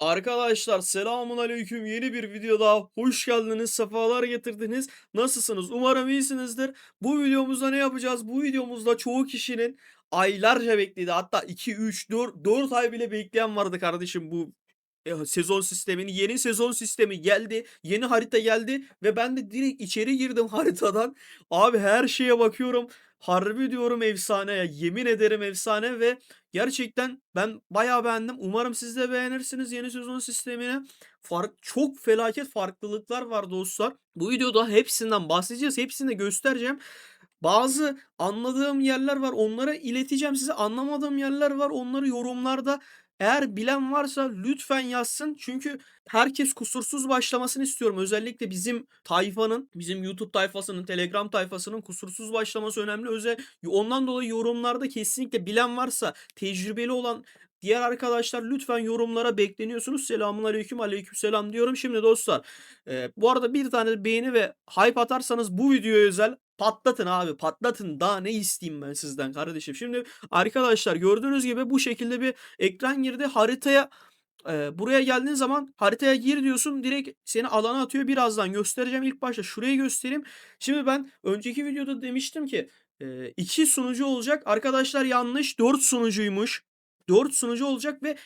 Arkadaşlar selamun aleyküm. Yeni bir video daha hoş geldiniz, sefalar getirdiniz. Nasılsınız? Umarım iyisinizdir. Bu videomuzda ne yapacağız? Bu videomuzda çoğu kişinin aylarca beklediği, hatta 2, 3, 4 ay bile bekleyen vardı kardeşim bu sezon sistemini. Yeni sezon sistemi geldi. Yeni harita geldi ve ben de direkt içeri girdim haritadan. Abi her şeye bakıyorum. Harbi diyorum efsane ya. Yemin ederim efsane ve gerçekten ben bayağı beğendim. Umarım siz de beğenirsiniz yeni sezon sistemini. Çok felaket farklılıklar var dostlar. Bu videoda hepsinden bahsedeceğiz. Hepsini de göstereceğim. Bazı anladığım yerler var. Onlara ileteceğim size. Anlamadığım yerler var. Onları yorumlarda eğer bilen varsa lütfen yazsın. Çünkü herkes kusursuz başlamasını istiyorum. Özellikle bizim tayfanın, bizim YouTube tayfasının, Telegram tayfasının kusursuz başlaması önemli. Ondan dolayı yorumlarda kesinlikle bilen varsa, tecrübeli olan diğer arkadaşlar lütfen yorumlara bekleniyorsunuz. Selamun aleyküm, aleykümselam diyorum. Şimdi dostlar, bu arada bir tane beğeni ve hype atarsanız bu videoya özel patlatın abi, patlatın. Daha ne isteyeyim ben sizden kardeşim. Şimdi arkadaşlar gördüğünüz gibi bu şekilde bir ekran girdi. Buraya geldiğin zaman haritaya gir diyorsun. Direkt seni alana atıyor. Birazdan göstereceğim. İlk başta şurayı göstereyim. Şimdi ben önceki videoda demiştim ki 2 sunucu olacak. Arkadaşlar yanlış. 4 sunucuymuş. 4 sunucu olacak ve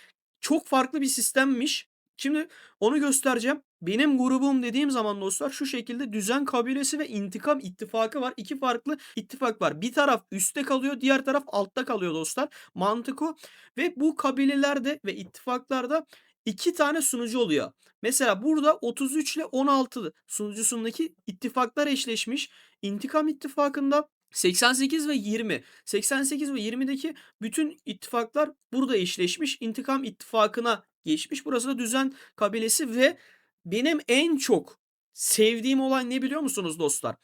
çok farklı bir sistemmiş. Şimdi onu göstereceğim. Benim grubum dediğim zaman dostlar şu şekilde Düzen Kabilesi ve İntikam İttifakı var. 2 farklı ittifak var. Bir taraf üstte kalıyor, diğer taraf altta kalıyor dostlar. Mantık o. Ve bu kabilelerde ve ittifaklarda 2 tane sunucu oluyor. Mesela burada 33 ile 16 sunucusundaki ittifaklar eşleşmiş. İntikam İttifakı'nda 88 ve 20. 88 ve 20'deki bütün ittifaklar burada eşleşmiş. İntikam İttifakı'na geçmiş. Burası da Düzen Kabilesi ve benim en çok sevdiğim olay ne biliyor musunuz dostlar?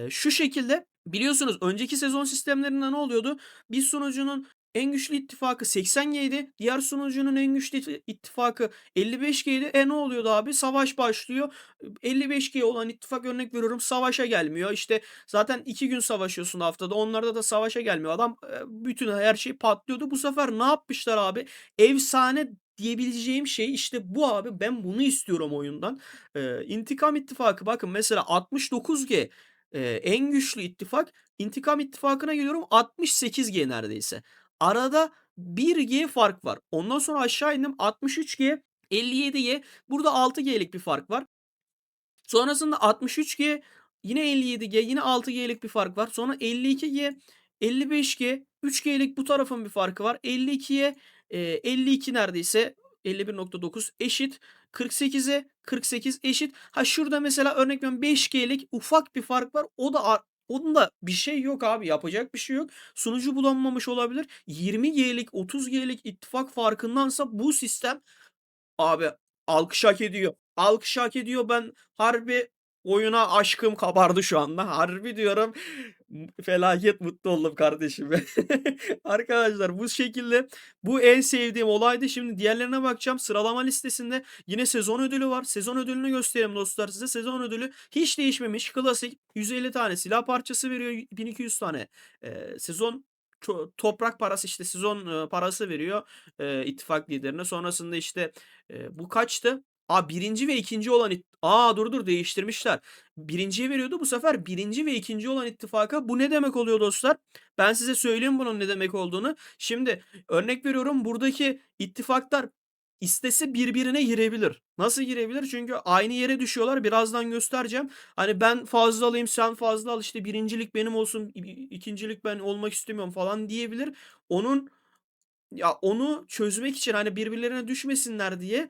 Şu şekilde biliyorsunuz önceki sezon sistemlerinde ne oluyordu? Bir sunucunun en güçlü ittifakı 80G'ydi. Diğer sunucunun en güçlü ittifakı 55G'ydi. Ne oluyordu abi? Savaş başlıyor. 55G olan ittifak örnek veriyorum savaşa gelmiyor. İşte zaten 2 gün savaşıyorsun haftada. Onlarda da savaşa gelmiyor. Adam bütün her şey patlıyordu. Bu sefer ne yapmışlar abi? Efsane diyebileceğim şey işte bu abi. Ben bunu istiyorum oyundan. İntikam İttifakı bakın mesela 69G en güçlü ittifak. İntikam İttifakı'na geliyorum 68G neredeyse. Arada 1G fark var. Ondan sonra aşağı indim 63G, 57G. Burada 6G'lik bir fark var. Sonrasında 63G, yine 57G, yine 6G'lik bir fark var. Sonra 52G, 55G, 3G'lik bu tarafın bir farkı var. 52'ye 52 neredeyse 51.9 eşit. 48'e 48 eşit. Ha şurada mesela örnek veriyorum 5G'lik ufak bir fark var. Onun da bir şey yok abi. Yapacak bir şey yok. Sunucu bulanmamış olabilir. 20G'lik 30G'lik ittifak farkındansa bu sistem abi alkış hak ediyor. Alkış hak ediyor. Ben harbi oyuna aşkım kabardı şu anda. Harbi diyorum felaket mutlu oldum kardeşim. Arkadaşlar bu şekilde bu en sevdiğim olaydı. Şimdi diğerlerine bakacağım. Sıralama listesinde yine sezon ödülü var. Sezon ödülünü göstereyim dostlar size. Sezon ödülü hiç değişmemiş. Klasik 150 tane silah parçası veriyor. 1200 tane sezon toprak parası işte sezon parası veriyor ittifak liderine. Sonrasında işte bu kaçtı? Birinci ve ikinci olan dur değiştirmişler. Birinciye veriyordu. Bu sefer birinci ve ikinci olan ittifaka. Bu ne demek oluyor dostlar? Ben size söyleyeyim bunun ne demek olduğunu. Şimdi örnek veriyorum buradaki ittifaklar istese birbirine girebilir. Nasıl girebilir? Çünkü aynı yere düşüyorlar. Birazdan göstereceğim. Hani ben fazla alayım sen fazla al işte birincilik benim olsun ikincilik ben olmak istemiyorum falan diyebilir. Onu çözmek için, hani, birbirlerine düşmesinler diye,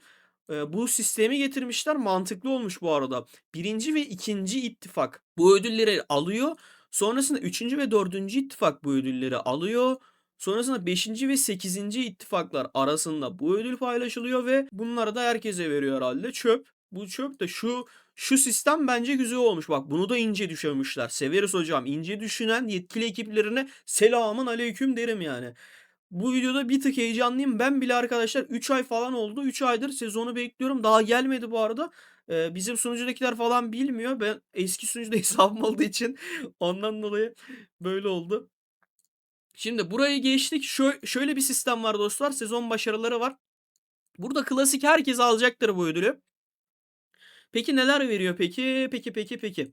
bu sistemi getirmişler. Mantıklı olmuş bu arada. Birinci ve ikinci ittifak bu ödülleri alıyor. Sonrasında üçüncü ve dördüncü ittifak bu ödülleri alıyor. Sonrasında beşinci ve sekizinci ittifaklar arasında bu ödül paylaşılıyor ve bunları da herkese veriyor herhalde. Çöp. Bu çöp de şu sistem bence güzel olmuş. Bak bunu da ince düşünmüşler. Severiz hocam. İnce düşünen yetkili ekiplerine selamın aleyküm derim yani. Bu videoda bir tık heyecanlıyım. Ben bile arkadaşlar 3 ay falan oldu. 3 aydır sezonu bekliyorum. Daha gelmedi bu arada. Bizim sunucudakiler falan bilmiyor. Ben eski sunucuda hesabım olduğu için ondan dolayı böyle oldu. Şimdi burayı geçtik. Şöyle bir sistem var dostlar. Sezon başarıları var. Burada klasik herkes alacaktır bu ödülü. Peki neler veriyor peki? Peki.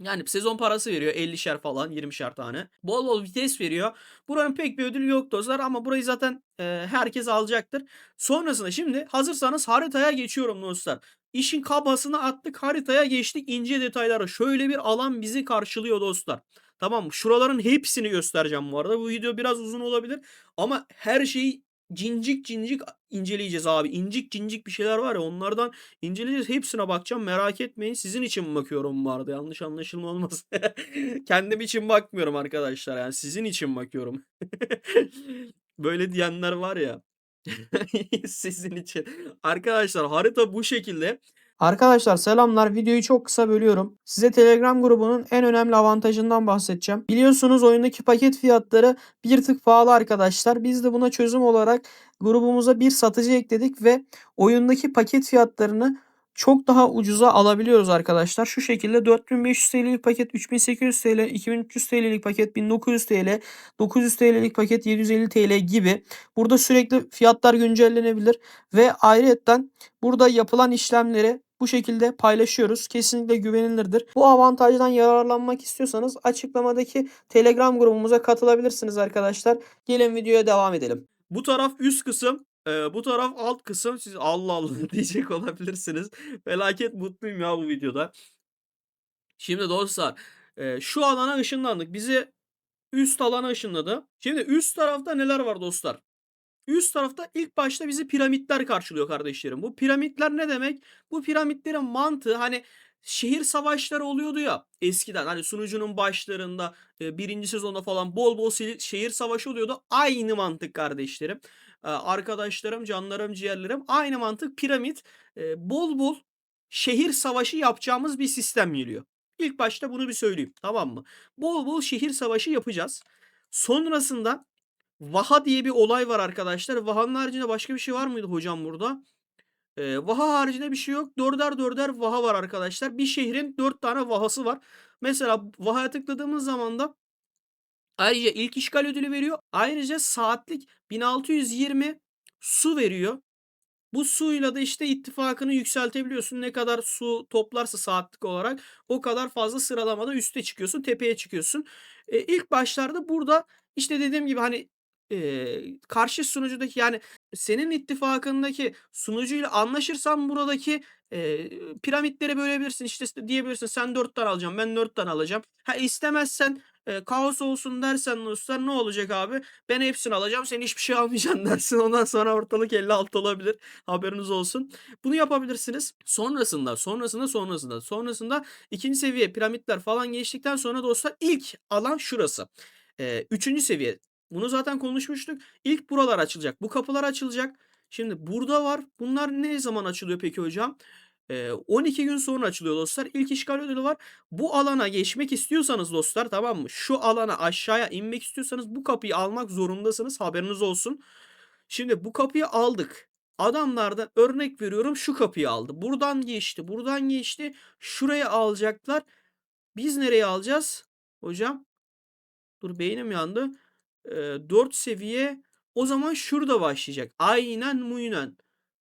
Yani sezon parası veriyor 50'şer falan 20'şer tane. Bol bol vites veriyor. Buranın pek bir ödülü yok dostlar ama burayı zaten herkes alacaktır. Sonrasında şimdi hazırsanız haritaya geçiyorum dostlar. İşin kabasını attık, haritaya geçtik ince detaylara. Şöyle bir alan bizi karşılıyor dostlar. Tamam mı? Şuraların hepsini göstereceğim bu arada. Bu video biraz uzun olabilir ama her şeyi cincik cincik inceleyeceğiz abi. İncik cincik bir şeyler var ya, onlardan İnceleyeceğiz. Hepsine bakacağım. Merak etmeyin. Sizin için bakıyorum bu arada. Yanlış anlaşılma olmasın. Kendim için bakmıyorum arkadaşlar. Yani sizin için bakıyorum. Böyle diyenler var ya. Sizin için. Arkadaşlar harita bu şekilde. Arkadaşlar selamlar. Videoyu çok kısa bölüyorum. Size Telegram grubunun en önemli avantajından bahsedeceğim. Biliyorsunuz oyundaki paket fiyatları bir tık pahalı arkadaşlar. Biz de buna çözüm olarak grubumuza bir satıcı ekledik ve oyundaki paket fiyatlarını çok daha ucuza alabiliyoruz arkadaşlar. Şu şekilde 4500 TL'lik paket 3800 TL, 2300 TL'lik paket 1900 TL, 900 TL'lik paket 750 TL gibi. Burada sürekli fiyatlar güncellenebilir ve ayrıyetten burada yapılan işlemleri bu şekilde paylaşıyoruz. Kesinlikle güvenilirdir. Bu avantajdan yararlanmak istiyorsanız açıklamadaki Telegram grubumuza katılabilirsiniz arkadaşlar. Gelin videoya devam edelim. Bu taraf üst kısım. Bu taraf alt kısım. Siz Allah Allah diyecek olabilirsiniz. Felaket mutluyum ya bu videoda. Şimdi dostlar şu alana ışınlandık. Bizi üst alana ışınladı. Şimdi üst tarafta neler var dostlar? Üst tarafta ilk başta bizi piramitler karşılıyor kardeşlerim. Bu piramitler ne demek? Bu piramitlerin mantığı hani şehir savaşları oluyordu ya eskiden. Hani sunucunun başlarında birinci sezonda falan bol bol şehir savaşı oluyordu. Aynı mantık kardeşlerim. Arkadaşlarım, canlarım, ciğerlerim. Aynı mantık piramit. Bol bol şehir savaşı yapacağımız bir sistem geliyor. İlk başta bunu bir söyleyeyim, tamam mı? Bol bol şehir savaşı yapacağız. Sonrasında Vaha diye bir olay var arkadaşlar. Vaha'nın haricinde başka bir şey var mıydı hocam burada? Vaha haricinde bir şey yok. Dörder dörder Vaha var arkadaşlar. Bir şehrin 4 tane Vaha'sı var. Mesela Vaha'ya tıkladığımız zaman da ayrıca ilk işgal ödülü veriyor. Ayrıca saatlik 1620 su veriyor. Bu suyla da işte ittifakını yükseltebiliyorsun. Ne kadar su toplarsa saatlik olarak o kadar fazla sıralamada üste çıkıyorsun, tepeye çıkıyorsun. İlk başlarda burada işte dediğim gibi hani karşı sunucudaki yani senin ittifakındaki sunucuyla anlaşırsan buradaki piramitleri bölebilirsin. İşte diyebilirsin sen 4 tane alacağım, ben 4 tane alacağım. Ha istemezsen kaos olsun dersen dostlar ne olacak abi? Ben hepsini alacağım, sen hiçbir şey almayacaksın dersin. Ondan sonra ortalık 56 olabilir. Haberiniz olsun. Bunu yapabilirsiniz. Sonrasında ikinci seviye piramitler falan geçtikten sonra dostlar ilk alan şurası. Üçüncü seviye. Bunu zaten konuşmuştuk. İlk buralar açılacak. Bu kapılar açılacak. Şimdi burada var. Bunlar ne zaman açılıyor peki hocam? 12 gün sonra açılıyor dostlar. İlk işgal ödülü var. Bu alana geçmek istiyorsanız dostlar, tamam mı? Şu alana aşağıya inmek istiyorsanız bu kapıyı almak zorundasınız. Haberiniz olsun. Şimdi bu kapıyı aldık. Adamlardan örnek veriyorum şu kapıyı aldı. Buradan geçti. Şuraya alacaklar. Biz nereye alacağız? Hocam dur beynim yandı. 4 seviye o zaman şurada başlayacak. Aynen muynen.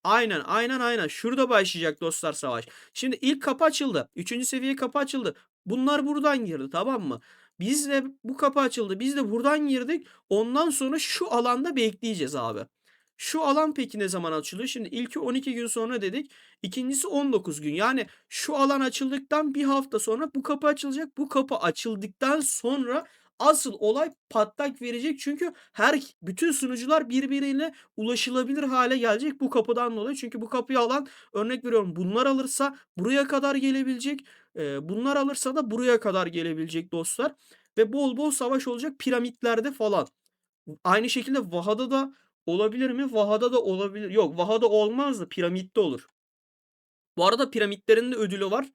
Aynen. Şurada başlayacak dostlar savaş. Şimdi ilk kapı açıldı. Üçüncü seviye kapı açıldı. Bunlar buradan girdi, tamam mı? Biz de bu kapı açıldı. Biz de buradan girdik. Ondan sonra şu alanda bekleyeceğiz abi. Şu alan peki ne zaman açılıyor? Şimdi ilki 12 gün sonra dedik. İkincisi 19 gün. Yani şu alan açıldıktan bir hafta sonra bu kapı açılacak. Bu kapı açıldıktan sonra asıl olay patlak verecek. Çünkü bütün sunucular birbirine ulaşılabilir hale gelecek bu kapıdan dolayı. Çünkü bu kapıyı alan örnek veriyorum bunlar alırsa buraya kadar gelebilecek. Bunlar alırsa da buraya kadar gelebilecek dostlar. Ve bol bol savaş olacak piramitlerde falan. Aynı şekilde Vaha'da da olabilir mi? Vaha'da da olabilir. Yok, Vaha'da olmaz da piramitte olur. Bu arada piramitlerin de ödülü var.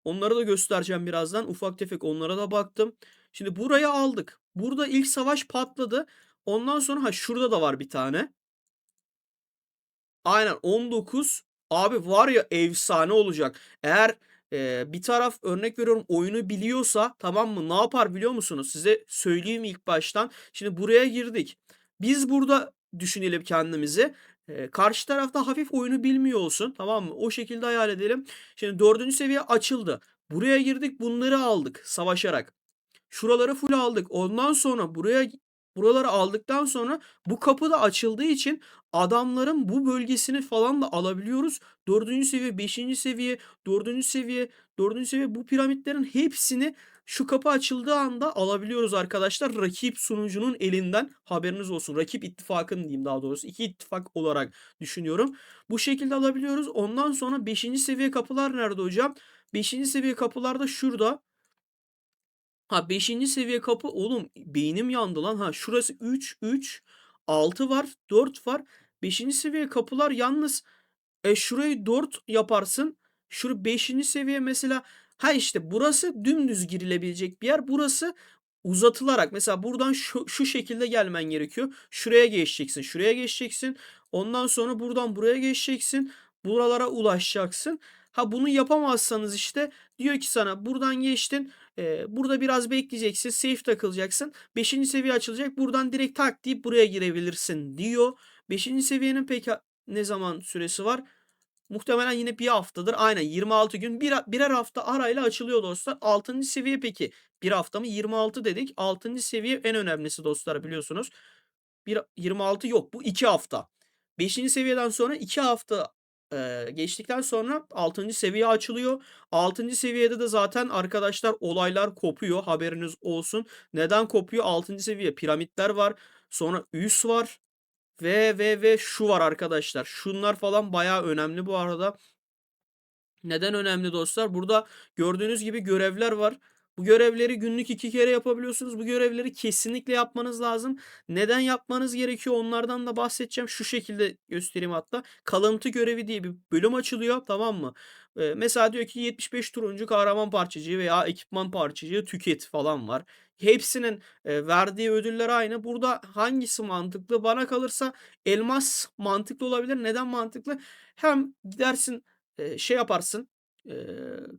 Onları da göstereceğim birazdan. Ufak tefek onlara da baktım. Şimdi burayı aldık. Burada ilk savaş patladı. Ondan sonra şurada da var bir tane. Aynen 19. Abi var ya efsane olacak. Eğer bir taraf örnek veriyorum oyunu biliyorsa, tamam mı, ne yapar biliyor musunuz? Size söyleyeyim ilk baştan. Şimdi buraya girdik. Biz burada düşünelim kendimizi. Karşı tarafta hafif oyunu bilmiyor olsun, tamam mı? O şekilde hayal edelim. Şimdi dördüncü seviye açıldı. Buraya girdik, bunları aldık savaşarak. Şuraları full aldık. Ondan sonra buraları aldıktan sonra bu kapı da açıldığı için adamların bu bölgesini falan da alabiliyoruz. Dördüncü seviye, beşinci seviye, dördüncü seviye, dördüncü seviye bu piramitlerin hepsini şu kapı açıldığı anda alabiliyoruz arkadaşlar. Rakip sunucunun elinden, haberiniz olsun. Rakip ittifakın diyeyim daha doğrusu. İki ittifak olarak düşünüyorum. Bu şekilde alabiliyoruz. Ondan sonra beşinci seviye kapılar nerede hocam? Beşinci seviye kapılar da şurada. Ha, beşinci seviye kapı, oğlum beynim yandı lan. Ha, şurası 3 3 6 var, 4 var. Beşinci seviye kapılar yalnız şurayı 4 yaparsın. Şuru beşinci seviye mesela, ha işte burası dümdüz girilebilecek bir yer. Burası uzatılarak mesela buradan şu şekilde gelmen gerekiyor. Şuraya geçeceksin. Şuraya geçeceksin. Ondan sonra buradan buraya geçeceksin. Buralara ulaşacaksın. Ha, bunu yapamazsanız işte diyor ki sana buradan geçtin. Burada biraz bekleyeceksin. Safe takılacaksın. Beşinci seviye açılacak. Buradan direkt tak deyip buraya girebilirsin diyor. Beşinci seviyenin peki ne zaman süresi var? Muhtemelen yine bir haftadır. Aynen 26 gün. Birer hafta arayla açılıyor dostlar. Altıncı seviye peki. Bir hafta mı? 26 dedik. Altıncı seviye en önemlisi dostlar, biliyorsunuz. 26 yok. Bu 2 hafta. Beşinci seviyeden sonra 2 hafta geçtikten sonra altıncı seviye açılıyor. Altıncı seviyede de zaten arkadaşlar olaylar kopuyor. Haberiniz olsun. Neden kopuyor? Altıncı seviye piramitler var. Sonra üs var. Ve şu var arkadaşlar. Şunlar falan bayağı önemli bu arada. Neden önemli dostlar? Burada gördüğünüz gibi görevler var. Bu görevleri günlük 2 kere yapabiliyorsunuz. Bu görevleri kesinlikle yapmanız lazım. Neden yapmanız gerekiyor? Onlardan da bahsedeceğim. Şu şekilde göstereyim hatta. Kalıntı görevi diye bir bölüm açılıyor. Tamam mı? Mesela diyor ki 75 turuncu kahraman parçacığı veya ekipman parçacığı tüket falan var. Hepsinin verdiği ödüller aynı. Burada hangisi mantıklı? Bana kalırsa elmas mantıklı olabilir. Neden mantıklı? Hem gidersin şey yaparsın.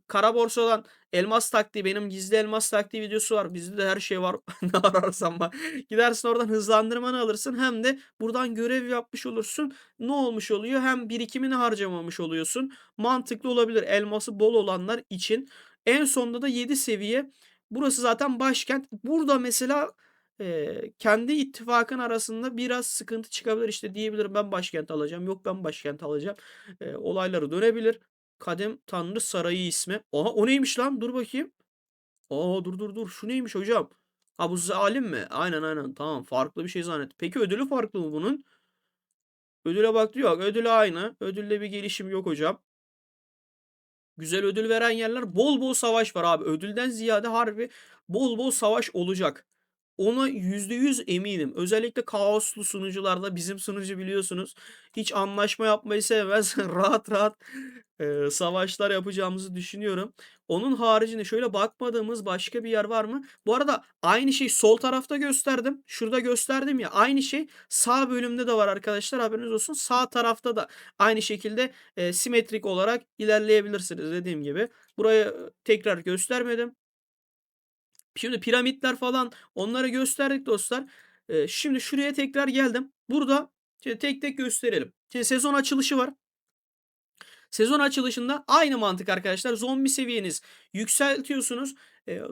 Kara borsadan elmas taktiği, benim gizli elmas taktiği videosu var. Bizde de her şey var. Ne ararsan var. Gidersin oradan hızlandırmanı alırsın. Hem de buradan görev yapmış olursun. Ne olmuş oluyor? Hem birikimini harcamamış oluyorsun. Mantıklı olabilir elması bol olanlar için. En sonunda da 7 seviye. Burası zaten başkent. Burada mesela kendi ittifakın arasında biraz sıkıntı çıkabilir. İşte diyebilirim ben başkent alacağım. Yok ben başkent alacağım. Olayları dönebilir. Kadem Tanrı Sarayı ismi. Aha, o neymiş lan? Dur bakayım. Aa, dur. Şu neymiş hocam? Ha, bu zalim mi? Aynen. Tamam, farklı bir şey zannettim. Peki ödülü farklı mı bunun? Ödüle bak diyor. Ödülü aynı. Ödülde bir gelişim yok hocam. Güzel ödül veren yerler, bol bol savaş var abi. Ödülden ziyade harbi bol bol savaş olacak. Ona %100 eminim. Özellikle kaoslu sunucularda, bizim sunucu biliyorsunuz hiç anlaşma yapmayı sevmez. Rahat rahat savaşlar yapacağımızı düşünüyorum. Onun haricinde şöyle bakmadığımız başka bir yer var mı? Bu arada aynı şey sol tarafta gösterdim. Şurada gösterdim ya. Aynı şey sağ bölümde de var arkadaşlar. Haberiniz olsun. Sağ tarafta da aynı şekilde simetrik olarak ilerleyebilirsiniz dediğim gibi. Burayı tekrar göstermedim. Şimdi piramitler falan, onları gösterdik dostlar. Şimdi şuraya tekrar geldim. Burada şimdi tek tek gösterelim. Şimdi sezon açılışı var. Sezon açılışında aynı mantık arkadaşlar. Zombi seviyeniz yükseltiyorsunuz.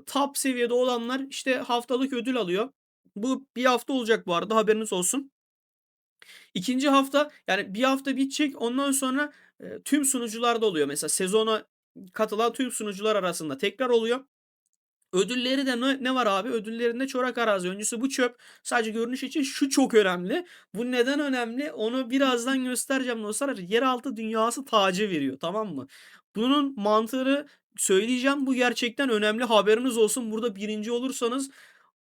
Top seviyede olanlar işte haftalık ödül alıyor. Bu bir hafta olacak bu arada, haberiniz olsun. İkinci hafta, yani bir hafta bitecek, ondan sonra tüm sunucularda oluyor. Mesela sezona katılan tüm sunucular arasında tekrar oluyor. Ödülleri de ne var abi? Ödüllerinde çorak arazi öncüsü, bu çöp. Sadece görünüş için şu çok önemli. Bu neden önemli? Onu birazdan göstereceğim dostlar. Yeraltı dünyası tacı veriyor, tamam mı? Bunun mantığını söyleyeceğim. Bu gerçekten önemli. Haberiniz olsun. Burada birinci olursanız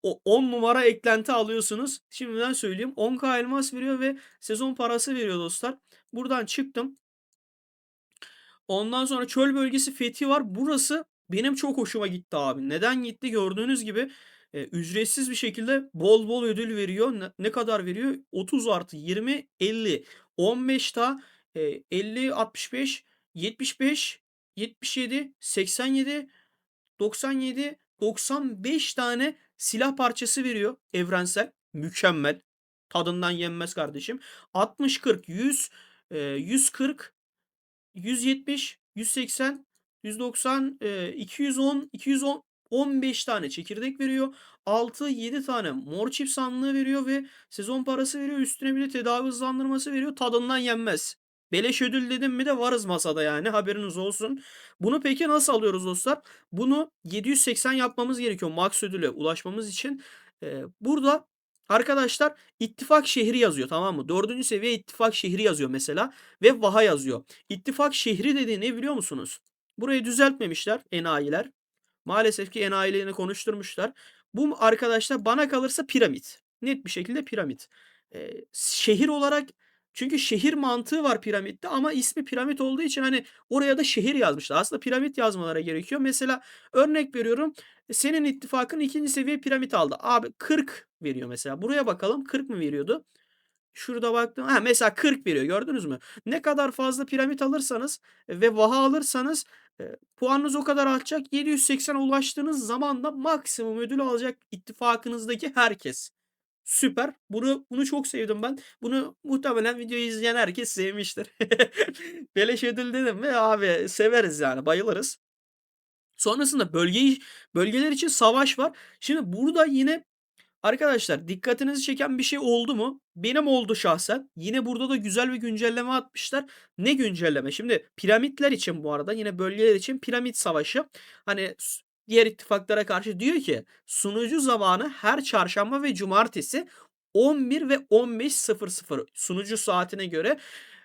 o 10 numara eklenti alıyorsunuz. Şimdiden söyleyeyim. 10k elmas veriyor ve sezon parası veriyor dostlar. Buradan çıktım. Ondan sonra çöl bölgesi fethi var. Burası benim çok hoşuma gitti abi. Neden gitti? Gördüğünüz gibi ücretsiz bir şekilde bol bol ödül veriyor. Ne kadar veriyor? 30 artı 20, 50, 15 daha 50, 65, 75, 77, 87, 97, 95 tane silah parçası veriyor evrensel. Mükemmel. Tadından yenmez kardeşim. 60-40, 100, 140, 170, 180, 190, 210, 210, 15 tane çekirdek veriyor. 6-7 tane mor çip sandığı veriyor ve sezon parası veriyor. Üstüne bir de tedavi hızlandırması veriyor. Tadından yenmez. Beleş ödül dedim mi de varız masada yani, haberiniz olsun. Bunu peki nasıl alıyoruz dostlar? Bunu 780 yapmamız gerekiyor max ödüle ulaşmamız için. Burada arkadaşlar ittifak şehri yazıyor, tamam mı? 4. seviye ittifak şehri yazıyor mesela ve Vaha yazıyor. İttifak şehri dediği ne biliyor musunuz? Burayı düzeltmemişler enayiler. Maalesef ki enayilerini konuşturmuşlar. Bu arkadaşlar bana kalırsa piramit. Net bir şekilde piramit. Şehir olarak, çünkü şehir mantığı var piramitte ama ismi piramit olduğu için hani oraya da şehir yazmışlar. Aslında piramit yazmalara gerekiyor. Mesela örnek veriyorum. Senin ittifakın 2. seviye piramit aldı. Abi 40 veriyor mesela. Buraya bakalım, 40 mı veriyordu? Şurada baktım. Ha, mesela 40 veriyor, gördünüz mü? Ne kadar fazla piramit alırsanız ve vaha alırsanız puanınız o kadar artacak. 780'e ulaştığınız zaman da maksimum ödülü alacak ittifakınızdaki herkes. Süper. Bunu çok sevdim ben. Bunu muhtemelen videoyu izleyen herkes sevmiştir. Beleş ödül dedim mi abi, severiz yani, bayılırız. Sonrasında bölgeler için savaş var. Şimdi burada yine arkadaşlar dikkatinizi çeken bir şey oldu mu? Benim oldu şahsen. Yine burada da güzel bir güncelleme atmışlar. Ne güncelleme? Şimdi piramitler için, bu arada yine bölgeler için piramit savaşı. Hani diğer ittifaklara karşı diyor ki sunucu zamanı her çarşamba ve cumartesi 11 ve 15.00 sunucu saatine göre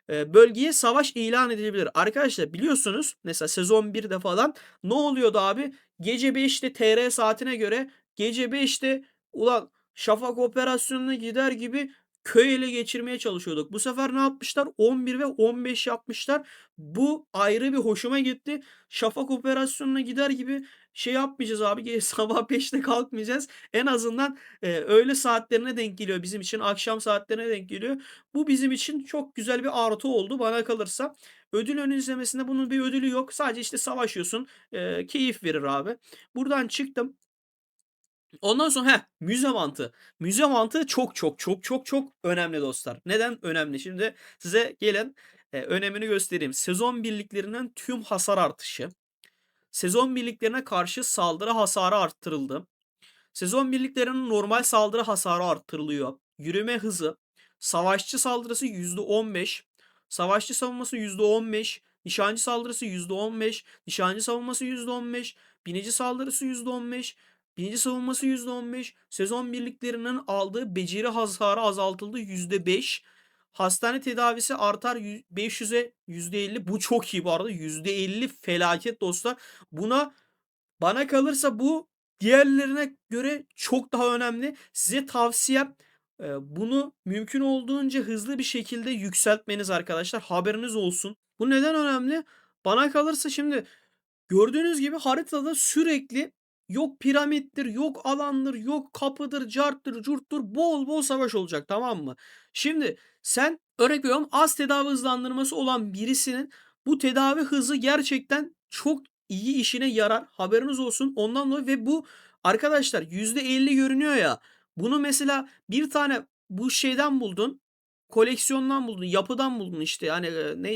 bölgeye savaş ilan edilebilir. Arkadaşlar biliyorsunuz mesela sezon 1'de falan ne oluyordu abi? Gece 5'te TR saatine göre, gece 5'te ulan Şafak operasyonuna gider gibi köy ele geçirmeye çalışıyorduk. Bu sefer ne yapmışlar? 11 ve 15 yapmışlar. Bu ayrı bir hoşuma gitti. Şafak operasyonuna gider gibi şey yapmayacağız abi. Sabah 5'te kalkmayacağız. En azından öğle saatlerine denk geliyor bizim için. Akşam saatlerine denk geliyor. Bu bizim için çok güzel bir artı oldu bana kalırsa. Ödül ön izlemesinde bunun bir ödülü yok. Sadece işte savaşıyorsun. Keyif verir abi. Buradan çıktım. Ondan sonra müze mantığı. Müze mantığı çok çok çok çok çok önemli dostlar. Neden önemli? Şimdi size gelin önemini göstereyim. Sezon birliklerinin tüm hasar artışı. Sezon birliklerine karşı saldırı hasarı arttırıldı. Sezon birliklerinin normal saldırı hasarı arttırılıyor. Yürüme hızı, savaşçı saldırısı %15, savaşçı savunması %15, nişancı saldırısı %15, nişancı savunması %15, binici saldırısı %15, binici savunması %15, sezon birliklerinin aldığı beceri hasarı azaltıldı %5, hastane tedavisi artar 500'e %50. Bu çok iyi bu arada. %50 felaket dostlar. Bana kalırsa bu diğerlerine göre çok daha önemli. Size tavsiyem bunu mümkün olduğunca hızlı bir şekilde yükseltmeniz arkadaşlar. Haberiniz olsun. Bu neden önemli? Bana kalırsa şimdi gördüğünüz gibi haritada sürekli yok piramittir, yok alandır, yok kapıdır, carttır, curttur, bol bol savaş olacak, tamam mı? Şimdi sen örnek veriyorum az tedavi hızlandırması olan birisinin bu tedavi hızı gerçekten çok iyi işine yarar. Haberiniz olsun. Ondan dolayı ve bu arkadaşlar %50 görünüyor ya. Bunu mesela bir tane bu şeyden buldun. Koleksiyondan buldun, yapıdan buldun işte. Yani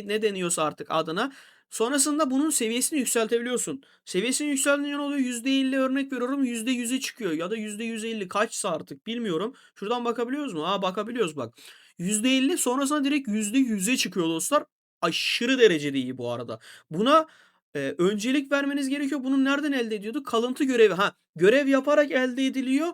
ne deniyorsa artık adına. Sonrasında bunun seviyesini yükseltebiliyorsun. Seviyesini yükseltince ne oluyor? %50 örnek veriyorum, %100'e çıkıyor ya da %150 kaçsa artık bilmiyorum. Şuradan bakabiliyoruz mu? Bakabiliyoruz bak. %50 sonrasında direkt %100'e çıkıyor dostlar. Aşırı derecede iyi bu arada. Buna öncelik vermeniz gerekiyor. Bunu nereden elde ediyorduk? Kalıntı görevi. Görev yaparak elde ediliyor.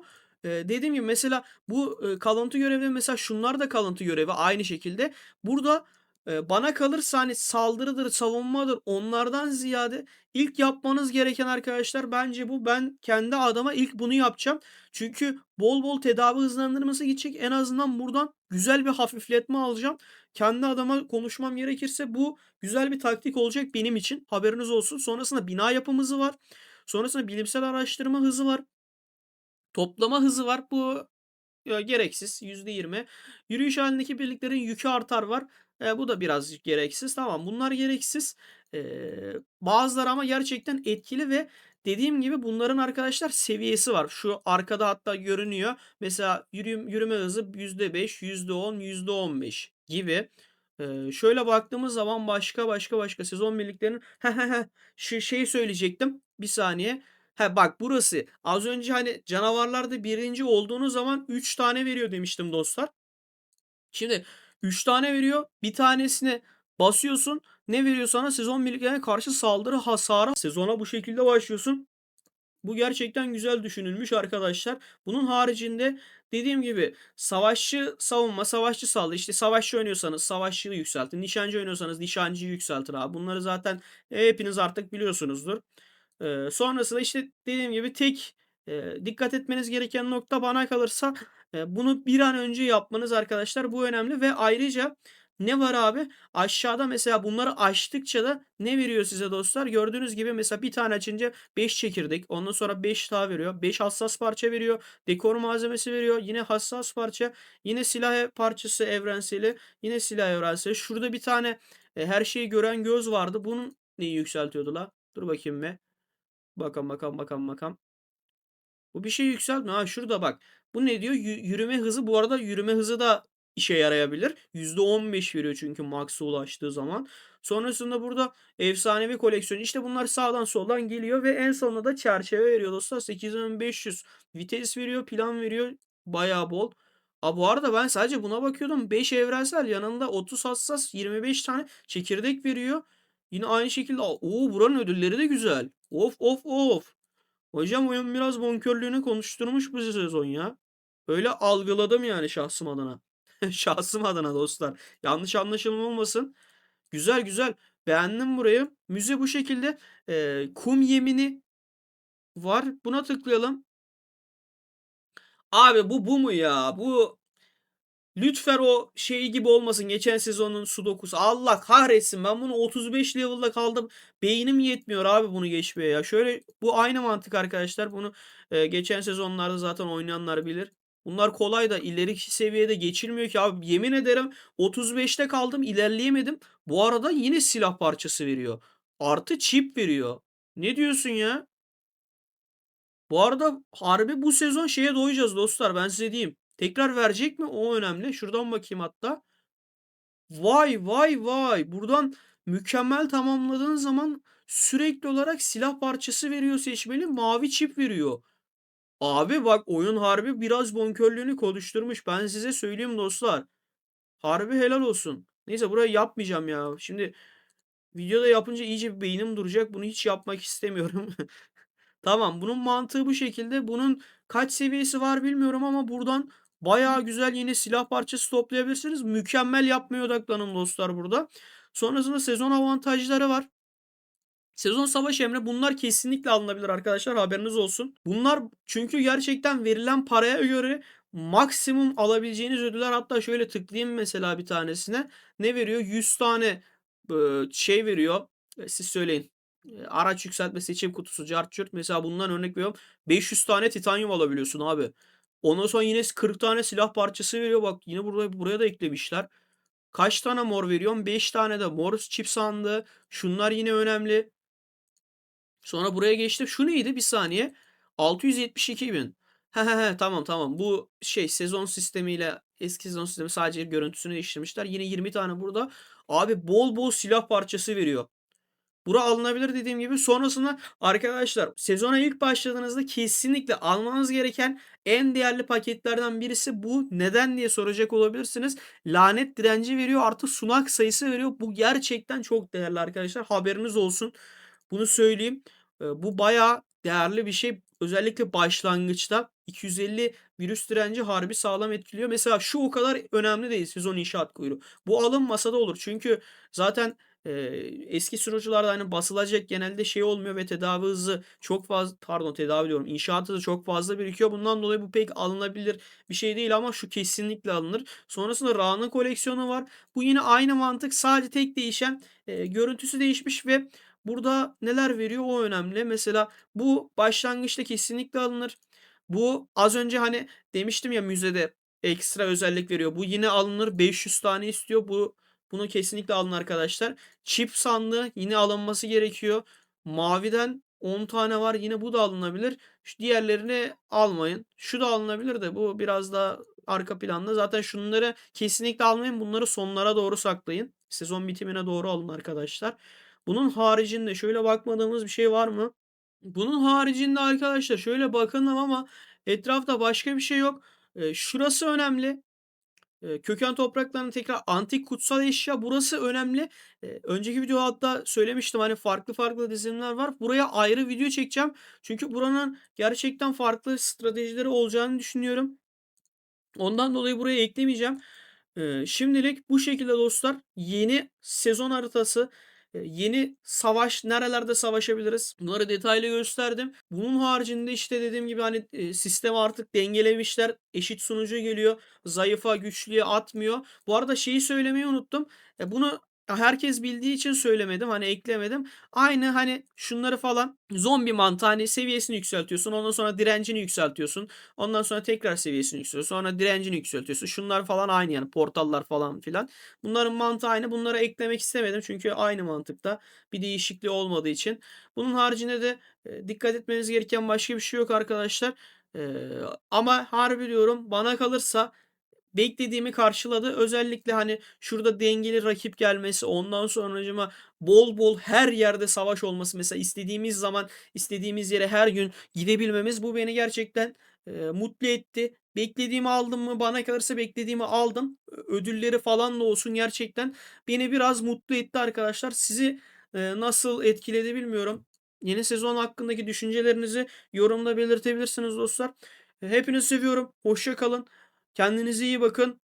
Dediğim gibi mesela bu kalıntı görevi, mesela şunlar da kalıntı görevi aynı şekilde. Burada bana kalırsa hani saldırıdır, savunmadır, onlardan ziyade ilk yapmanız gereken arkadaşlar bence bu. Ben kendi adıma ilk bunu yapacağım. Çünkü bol bol tedavi hızlandırması gidecek. En azından buradan güzel bir hafifletme alacağım. Kendi adıma konuşmam gerekirse bu güzel bir taktik olacak benim için. Haberiniz olsun. Sonrasında bina yapım hızı var. Sonrasında bilimsel araştırma hızı var. Toplama hızı var. Bu gereksiz %20. Yürüyüş halindeki birliklerin yükü artar var. Bu da birazcık gereksiz. Tamam, bunlar gereksiz. Bazıları ama gerçekten etkili ve dediğim gibi bunların arkadaşlar seviyesi var. Şu arkada hatta görünüyor. Mesela yürüme hızı %5, %10, %15 gibi. Şöyle baktığımız zaman başka sezon birliklerinin şu şeyi söyleyecektim. Bir saniye. Bak burası. Az önce hani canavarlarda birinci olduğunuz zaman 3 tane veriyor demiştim dostlar. Şimdi 3 tane veriyor. Bir tanesine basıyorsun. Ne veriyor sana? Sezon birliklerine karşı saldırı hasarı. Sezona bu şekilde başlıyorsun. Bu gerçekten güzel düşünülmüş arkadaşlar. Bunun haricinde dediğim gibi savaşçı savunma, savaşçı saldırı. İşte savaşçı oynuyorsanız savaşçıyı yükseltin. Nişancı oynuyorsanız nişancıyı yükseltin abi. Bunları zaten hepiniz artık biliyorsunuzdur. Sonrasında işte dediğim gibi tek dikkat etmeniz gereken nokta bana kalırsa bunu bir an önce yapmanız arkadaşlar. Bu önemli ve ayrıca ne var abi? Aşağıda mesela bunları açtıkça da ne veriyor size dostlar? Gördüğünüz gibi mesela bir tane açınca 5 çekirdek. Ondan sonra 5 daha veriyor. 5 hassas parça veriyor. Dekor malzemesi veriyor. Yine hassas parça. Yine silah parçası evrenseli. Yine silah evrenseli. Şurada bir tane her şeyi gören göz vardı. Bunun neyi yükseltiyordu la? Dur bakayım be. Bakalım. Bu bir şey yükseltmiyor. Ha şurada bak. Bu ne diyor? Yürüme hızı. Bu arada yürüme hızı da işe yarayabilir. %15 veriyor çünkü max'a ulaştığı zaman. Sonrasında burada efsanevi koleksiyon. İşte bunlar sağdan soldan geliyor ve en sonunda da çerçeve veriyor dostlar. 8500 vites veriyor, plan veriyor. Bayağı bol. Bu arada ben sadece buna bakıyordum. 5 evrensel yanında 30 hassas 25 tane çekirdek veriyor. Yine aynı şekilde. Buranın ödülleri de güzel. Of. Hocam oyun biraz bonkörlüğünü konuşturmuş bu sezon ya. Öyle algıladım yani şahsım adına. Şahsım adına dostlar. Yanlış anlaşılma olmasın. Güzel. Beğendim burayı. Müze bu şekilde. Kum yemini var. Buna tıklayalım. Abi bu mu ya? Bu lütfen o şey gibi olmasın. Geçen sezonun Sudoku'su. Allah kahretsin. Ben bunu 35 level'da kaldım. Beynim yetmiyor abi bunu geçmeye ya. Şöyle bu aynı mantık arkadaşlar. Bunu geçen sezonlarda zaten oynayanlar bilir. Bunlar kolay da ileriki seviyede geçilmiyor ki abi. Yemin ederim 35'te kaldım, ilerleyemedim. Bu arada yine silah parçası veriyor. Artı çip veriyor. Ne diyorsun ya? Bu arada harbi bu sezon şeye doyacağız dostlar, ben size diyeyim. Tekrar verecek mi? O önemli. Şuradan bakayım hatta. Vay. Buradan mükemmel tamamladığın zaman sürekli olarak silah parçası veriyor seçmeli. Mavi çip veriyor. Abi bak oyun harbi biraz bonkörlüğünü konuşturmuş. Ben size söyleyeyim dostlar. Harbi helal olsun. Neyse burayı yapmayacağım ya. Şimdi videoda yapınca iyice bir beynim duracak. Bunu hiç yapmak istemiyorum. Tamam, bunun mantığı bu şekilde. Bunun kaç seviyesi var bilmiyorum ama buradan bayağı güzel yeni silah parçası toplayabilirsiniz. Mükemmel yapmaya odaklanın dostlar burada. Sonrasında sezon avantajları var. Sezon savaş emri, bunlar kesinlikle alınabilir arkadaşlar, haberiniz olsun. Bunlar çünkü gerçekten verilen paraya göre maksimum alabileceğiniz ödüller. Hatta şöyle tıklayayım mesela bir tanesine. Ne veriyor? 100 tane şey veriyor. Siz söyleyin. Araç yükseltme seçim kutusu cart curt. Mesela bundan örnek veriyorum. 500 tane titanyum alabiliyorsun abi. Ondan sonra yine 40 tane silah parçası veriyor. Bak yine buraya da eklemişler. Kaç tane mor veriyorum? 5 tane de mor çip sandığı. Şunlar yine önemli. Sonra buraya geçtim. Şu neydi? Bir saniye. 672 bin. Tamam. Bu şey sezon sistemiyle eski sezon sistemi sadece görüntüsünü değiştirmişler. Yine 20 tane burada. Abi bol silah parçası veriyor. Bura alınabilir dediğim gibi. Sonrasında arkadaşlar sezona ilk başladığınızda kesinlikle almanız gereken en değerli paketlerden birisi bu. Neden diye soracak olabilirsiniz. Lanet direnci veriyor, artı sunak sayısı veriyor. Bu gerçekten çok değerli arkadaşlar. Haberiniz olsun. Bunu söyleyeyim. Bu bayağı değerli bir şey. Özellikle başlangıçta 250 virüs direnci harbi sağlam etkiliyor. Mesela şu o kadar önemli değil, sezon inşaat kuyruğu. Bu alınmasa da olur. Çünkü zaten eski sunucularda hani basılacak genelde şey olmuyor ve tedavi hızı çok fazla, pardon tedavi diyorum, inşaat hızı çok fazla birikiyor. Bundan dolayı bu pek alınabilir bir şey değil ama şu kesinlikle alınır. Sonrasında Ra'nın koleksiyonu var. Bu yine aynı mantık, sadece tek değişen görüntüsü değişmiş ve burada neler veriyor o önemli. Mesela bu başlangıçta kesinlikle alınır. Bu az önce hani demiştim ya, müzede ekstra özellik veriyor. Bu yine alınır. 500 tane istiyor. Bunu kesinlikle alın arkadaşlar. Çip sandığı yine alınması gerekiyor. Maviden 10 tane var. Yine bu da alınabilir. Şu diğerlerini almayın. Şu da alınabilir de bu biraz daha arka planda. Zaten şunları kesinlikle almayın. Bunları sonlara doğru saklayın. Sezon bitimine doğru alın arkadaşlar. Bunun haricinde şöyle bakmadığımız bir şey var mı? Bunun haricinde arkadaşlar şöyle bakalım ama etrafta başka bir şey yok. Şurası önemli. Köken topraklarının tekrar antik kutsal eşya burası önemli. Önceki videoda hatta söylemiştim hani farklı farklı dizilimler var. Buraya ayrı video çekeceğim. Çünkü buranın gerçekten farklı stratejileri olacağını düşünüyorum. Ondan dolayı buraya eklemeyeceğim. Şimdilik bu şekilde dostlar. Yeni sezon haritası, yeni savaş, nerelerde savaşabiliriz? Bunları detaylı gösterdim. Bunun haricinde işte dediğim gibi hani sistemi artık dengelemişler. Eşit sunucu geliyor. Zayıfa, güçlüye atmıyor. Bu arada şeyi söylemeyi unuttum. Bunu herkes bildiği için söylemedim. Hani eklemedim. Aynı hani şunları falan zombi mantığı hani seviyesini yükseltiyorsun. Ondan sonra direncini yükseltiyorsun. Ondan sonra tekrar seviyesini yükseltiyorsun. Sonra direncini yükseltiyorsun. Şunlar falan aynı yani portallar falan filan. Bunların mantığı aynı. Bunlara eklemek istemedim çünkü aynı mantıkta bir değişikliği olmadığı için. Bunun haricinde de dikkat etmeniz gereken başka bir şey yok arkadaşlar. Ama harbi diyorum bana kalırsa beklediğimi karşıladı. Özellikle hani şurada dengeli rakip gelmesi, ondan sonracıma bol bol her yerde savaş olması, mesela istediğimiz zaman istediğimiz yere her gün gidebilmemiz bu beni gerçekten mutlu etti. Beklediğimi aldım mı? Bana kalırsa beklediğimi aldım. Ödülleri falan da olsun gerçekten beni biraz mutlu etti arkadaşlar. Sizi nasıl etkiledi bilmiyorum. Yeni sezon hakkındaki düşüncelerinizi yorumda belirtebilirsiniz dostlar. Hepinizi seviyorum. Hoşça kalın. Kendinize iyi bakın.